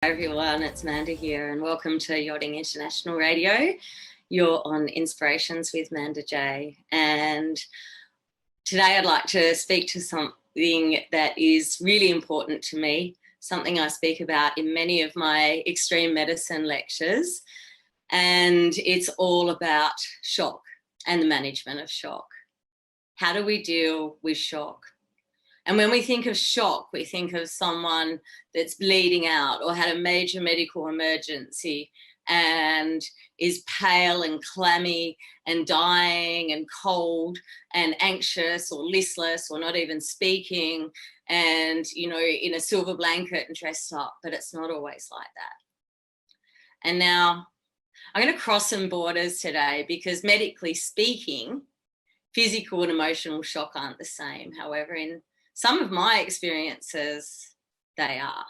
Hi everyone, it's Manda here and welcome to Yachting International Radio. You're on Inspirations with Manda J, and today I'd like to speak to something that is really important to me, something I speak about in many of my extreme medicine lectures, and it's all about shock and the management of shock. How do we deal with shock? And when we think of shock, we think of someone that's bleeding out or had a major medical emergency and is pale and clammy and dying and cold and anxious or listless or not even speaking and, you know, in a silver blanket and dressed up, but it's not always like that. And now I'm going to cross some borders today because medically speaking, physical and emotional shock aren't the same. However, in some of my experiences, they are.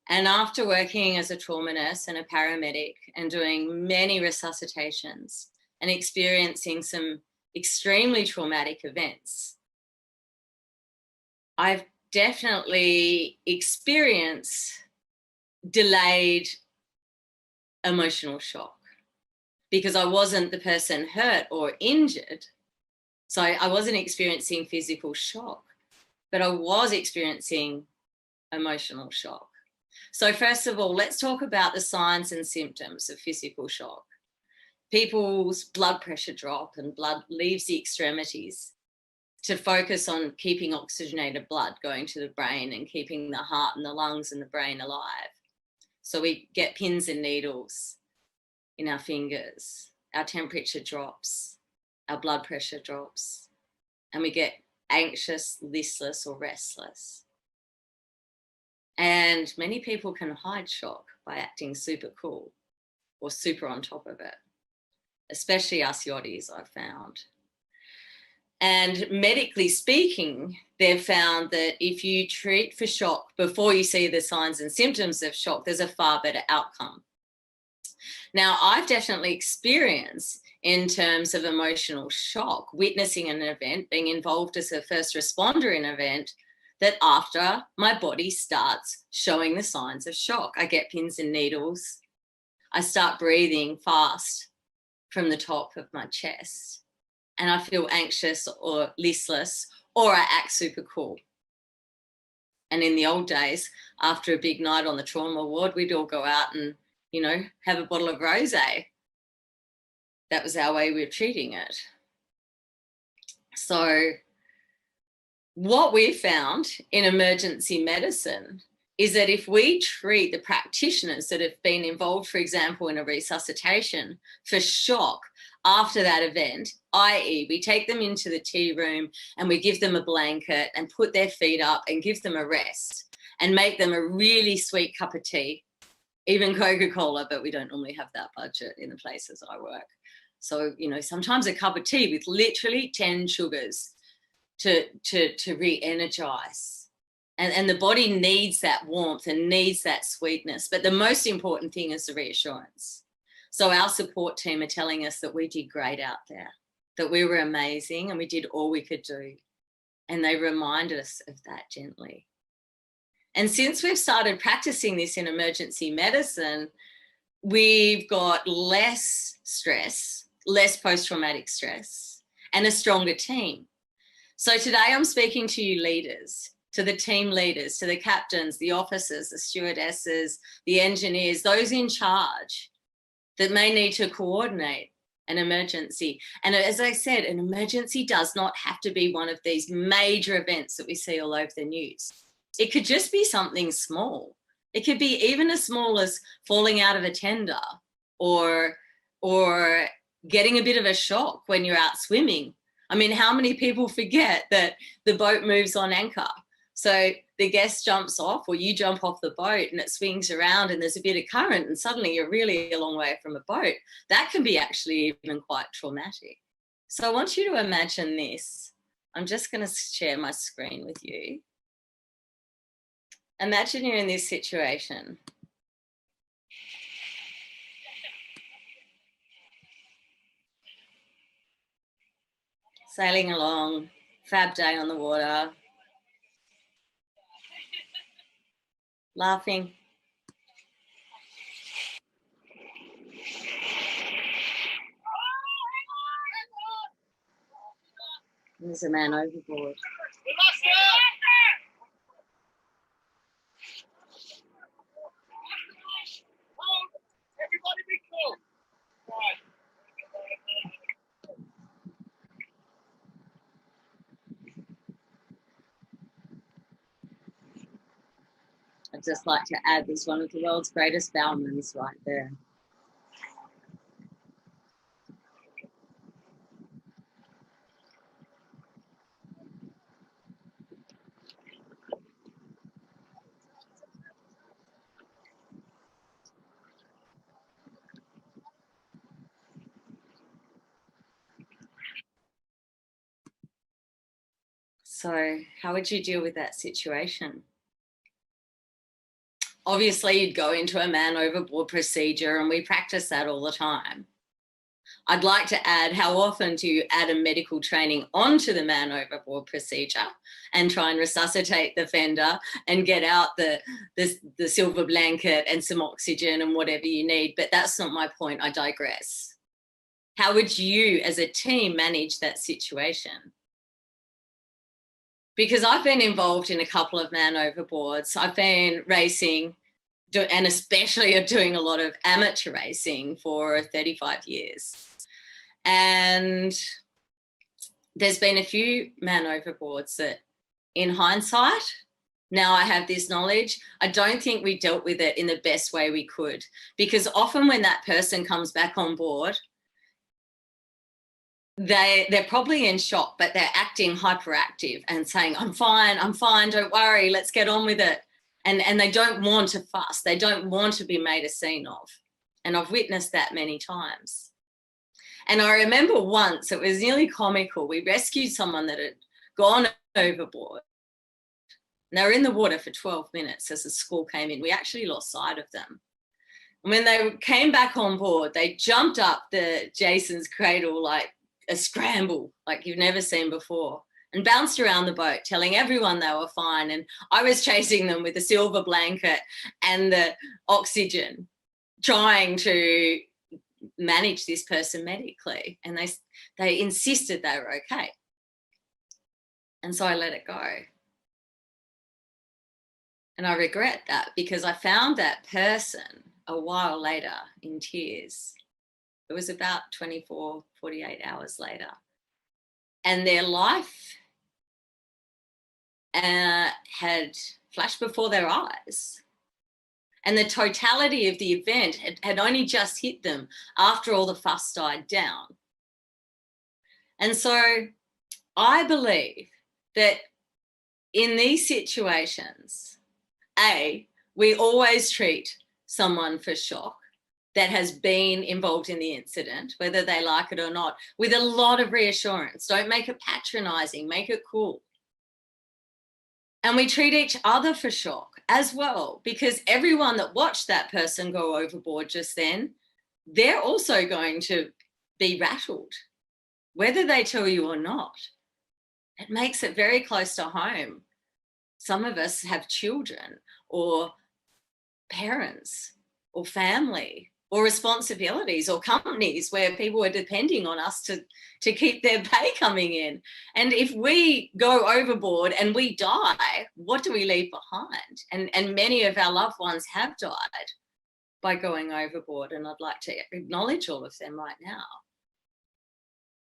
And after working as a trauma nurse and a paramedic and doing many resuscitations and experiencing some extremely traumatic events, I've definitely experienced delayed emotional shock because I wasn't the person hurt or injured. So I wasn't experiencing physical shock, but I was experiencing emotional shock. So first of all, let's talk about the signs and symptoms of physical shock. People's blood pressure drop and blood leaves the extremities to focus on keeping oxygenated blood going to the brain and keeping the heart and the lungs and the brain alive. So we get pins and needles in our fingers, our temperature drops, our blood pressure drops, and we get anxious, listless, or restless. And many people can hide shock by acting super cool or super on top of it, especially us yachties, I've found. And medically speaking, they've found that if you treat for shock before you see the signs and symptoms of shock, there's a far better outcome. Now, I've definitely experienced in terms of emotional shock, witnessing an event, being involved as a first responder in an event, that after my body starts showing the signs of shock, I get pins and needles. I start breathing fast from the top of my chest and I feel anxious or listless, or I act super cool. And in the old days, after a big night on the trauma ward, we'd all go out and, you know, have a bottle of rosé. That was our way of treating it. So what we found in emergency medicine is that if we treat the practitioners that have been involved, for example, in a resuscitation for shock after that event, i.e. we take them into the tea room and we give them a blanket and put their feet up and give them a rest and make them a really sweet cup of tea, even Coca-Cola, but we don't normally have that budget in the places I work. So, you know, sometimes a cup of tea with literally 10 sugars to re-energize. And the body needs that warmth and needs that sweetness. But the most important thing is the reassurance. So our support team are telling us that we did great out there, that we were amazing and we did all we could do. And they reminded us of that gently. And since we've started practicing this in emergency medicine, we've got less stress, less post-traumatic stress, and a stronger team. So today I'm speaking to you leaders, to the team leaders, to the captains, the officers, the stewardesses, the engineers, those in charge that may need to coordinate an emergency. And as I said, an emergency does not have to be one of these major events that we see all over the news. It could just be something small. It could be even as small as falling out of a tender or getting a bit of a shock when you're out swimming. I mean, how many people forget that the boat moves on anchor? So the guest jumps off or you jump off the boat and it swings around and there's a bit of current and suddenly you're really a long way from a boat. That can be actually even quite traumatic. So I want you to imagine this. I'm just going to share my screen with you. Imagine you're in this situation. Sailing along, fab day on the water, laughing, There's a man overboard. Everybody be cool. Right. I'd just like to add, there's one of the world's greatest bowmans right there. So how would you deal with that situation? Obviously, you'd go into a man overboard procedure, and we practice that all the time. I'd like to add, how often do you add a medical training onto the man overboard procedure and try and resuscitate the offender and get out the silver blanket and some oxygen and whatever you need? But that's not my point. I digress. How would you as a team manage that situation? Because I've been involved in a couple of man overboards. I've been racing, and especially doing a lot of amateur racing for 35 years. And there's been a few man overboards that, in hindsight, now I have this knowledge, I don't think we dealt with it in the best way we could. Because often when that person comes back on board, they're probably in shock, but they're acting hyperactive and saying, I'm fine, don't worry, let's get on with it. And they don't want to fuss. They don't want to be made a scene of. And I've witnessed that many times. And I remember once, it was nearly comical. We rescued someone that had gone overboard. And they were in the water for 12 minutes as the squall came in. We actually lost sight of them. And when they came back on board, they jumped up the Jason's cradle like a scramble like you've never seen before, and bounced around the boat telling everyone they were fine. And I was chasing them with the silver blanket and the oxygen, trying to manage this person medically. And they insisted they were okay. And so I let it go. And I regret that, because I found that person a while later in tears. It was about 24, 48 hours later. And their life had flashed before their eyes. And the totality of the event had only just hit them after all the fuss died down. And so I believe that in these situations, we always treat someone for shock that has been involved in the incident, whether they like it or not, with a lot of reassurance. Don't make it patronizing, make it cool. And we treat each other for shock as well, because everyone that watched that person go overboard just then, they're also going to be rattled, whether they tell you or not. It makes it very close to home. Some of us have children or parents or family or responsibilities or companies where people are depending on us to keep their pay coming in. And if we go overboard and we die, what do we leave behind? And many of our loved ones have died by going overboard, and I'd like to acknowledge all of them right now.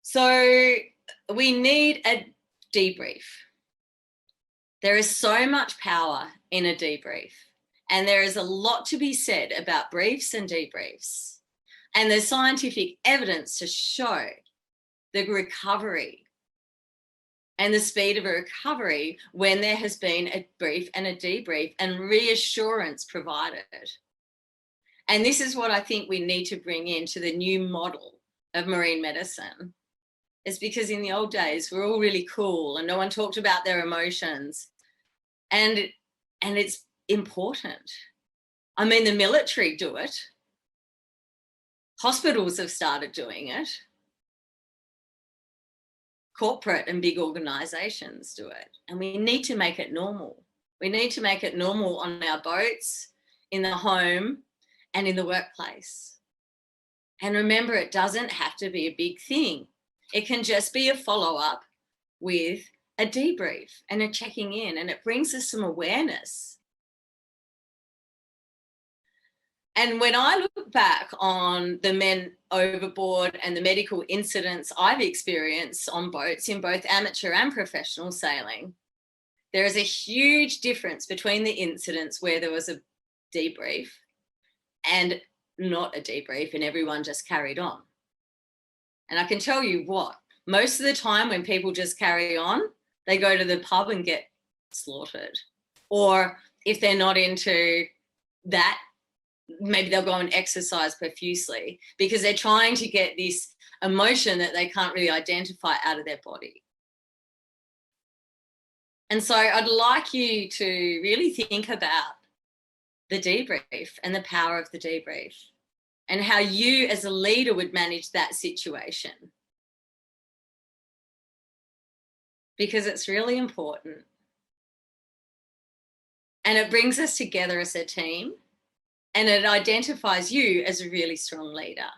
So we need a debrief. There is so much power in a debrief. And there is a lot to be said about briefs and debriefs. And there's scientific evidence to show the recovery and the speed of a recovery when there has been a brief and a debrief and reassurance provided. And this is what I think we need to bring into the new model of marine medicine. Is because in the old days, we're all really cool and no one talked about their emotions. And it's important. I mean, the military do it. Hospitals have started doing it. Corporate and big organizations do it. And we need to make it normal. We need to make it normal on our boats, in the home, and in the workplace. And remember, it doesn't have to be a big thing. It can just be a follow-up with a debrief and a checking in, and it brings us some awareness. And when I look back on the men overboard and the medical incidents I've experienced on boats in both amateur and professional sailing, there is a huge difference between the incidents where there was a debrief and not a debrief and everyone just carried on. And I can tell you what, most of the time when people just carry on, they go to the pub and get slaughtered. Or if they're not into that, maybe they'll go and exercise profusely because they're trying to get this emotion that they can't really identify out of their body. And so I'd like you to really think about the debrief and the power of the debrief and how you as a leader would manage that situation. Because it's really important. And it brings us together as a team, and it identifies you as a really strong leader.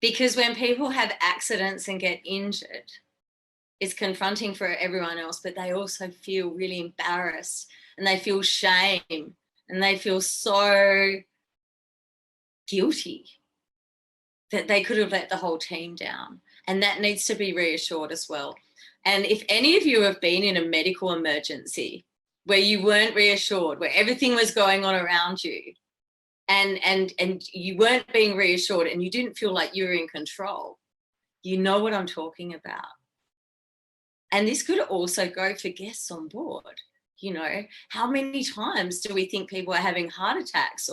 Because when people have accidents and get injured, it's confronting for everyone else, but they also feel really embarrassed and they feel shame and they feel so guilty that they could have let the whole team down. And that needs to be reassured as well. And if any of you have been in a medical emergency where you weren't reassured, where everything was going on around you and you weren't being reassured and you didn't feel like you were in control, you know what I'm talking about. And this could also go for guests on board. You know, how many times do we think people are having heart attacks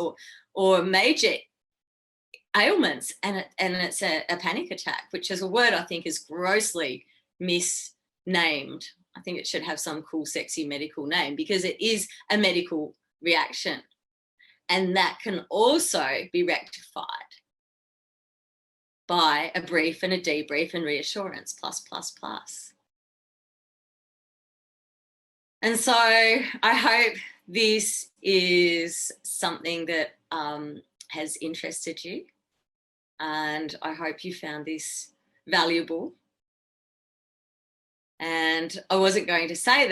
or major ailments and it's a panic attack, which is a word I think is grossly misnamed. I think it should have some cool, sexy medical name because it is a medical reaction. And that can also be rectified by a brief and a debrief and reassurance, plus. And so I hope this is something that has interested you. And I hope you found this valuable. And I wasn't going to say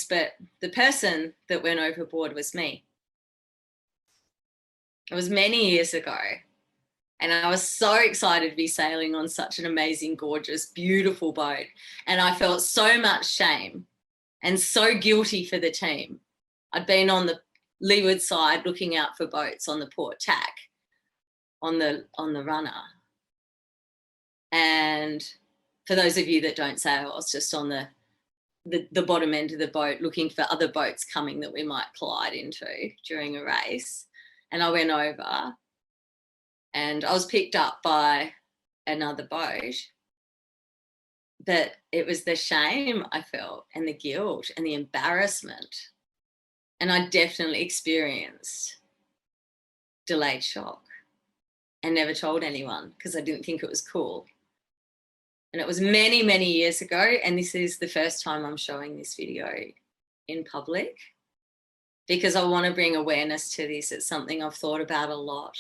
but the person that went overboard was me. It was many years ago. And I was so excited to be sailing on such an amazing, gorgeous, beautiful boat. And I felt so much shame and so guilty for the team. I'd been on the leeward side looking out for boats on the port tack, on the runner. And for those of you that don't sail, I was just on the bottom end of the boat looking for other boats coming that we might collide into during a race. And I went over and I was picked up by another boat. But it was the shame I felt and the guilt and the embarrassment. And I definitely experienced delayed shock and never told anyone because I didn't think it was cool. And it was many, many years ago. And this is the first time I'm showing this video in public because I want to bring awareness to this. It's something I've thought about a lot.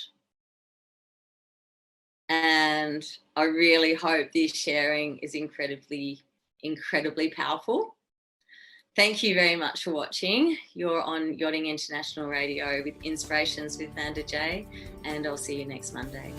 And I really hope this sharing is incredibly, incredibly powerful. Thank you very much for watching. You're on Yachting International Radio with Inspirations with Vanda J, and I'll see you next Monday.